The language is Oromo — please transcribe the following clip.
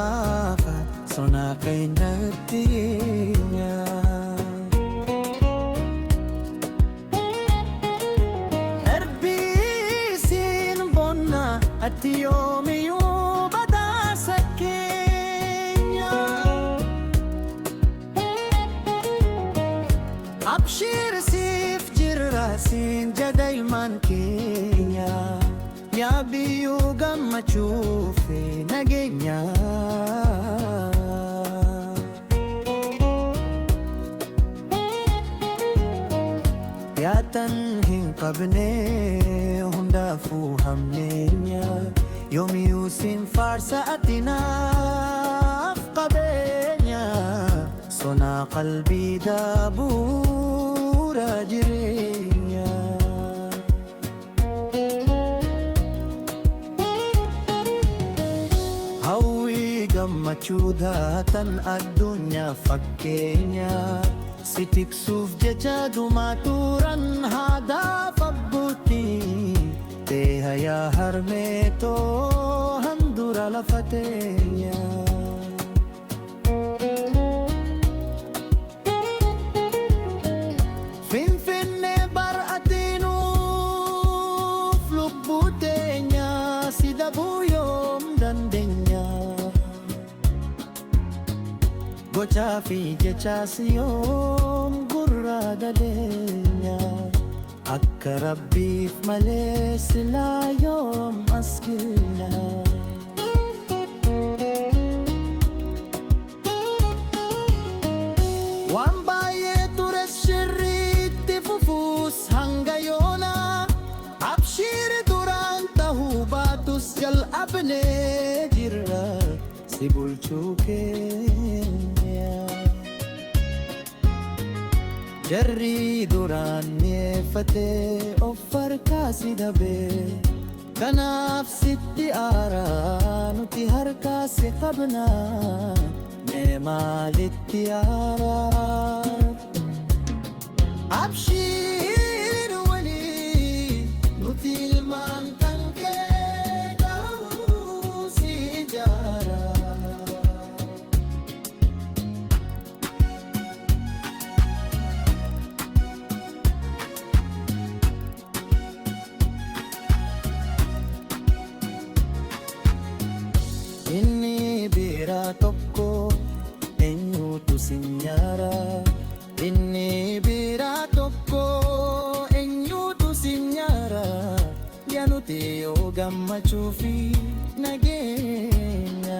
ulfaafat sona kay nagtinya. Erbisin bona at yomi bada sa Kenya. Abshir sif jirasin jadayman Kenya. Ya biyugan machufi nagenya. Ya tanhing qabne hunda fu hamnenya. Yomi usin farsa atina afqabenya. Sona qalbi dabura jirenya. Gammachuudatan addunya fakkeenya si tiksuuf jecha dumaturan haada fabbuutti teehaya harmeetoo handura lafa teenya. Finfinnee bar'atiinuuf lubbuu teenya si dhabuu yoom dandeenya. Gocha fi jecha siyoom gurra daleenya. Akka rabbiif malee silaa yoom askilna. Waan baay'ee tures shirriitti fufuus hanga yoona. Abshiiri duraan tahuu baatus jal'abnee jirra si bulchuu keenya. Jarri duraan mi'eeffatee of harkaa si dabee. Kanaaf sitti aaraa nuti harkaa si qabna. Mee maalitti aaraa? Abshiir walii nuti ilmaan kan kee ta'uu si ijaara. Inni biraa tokko eenyutu si nyaara. Inni biraa tokko eenyutu si nyaara. Yaa nuti yoo gammachuu fi nageenya.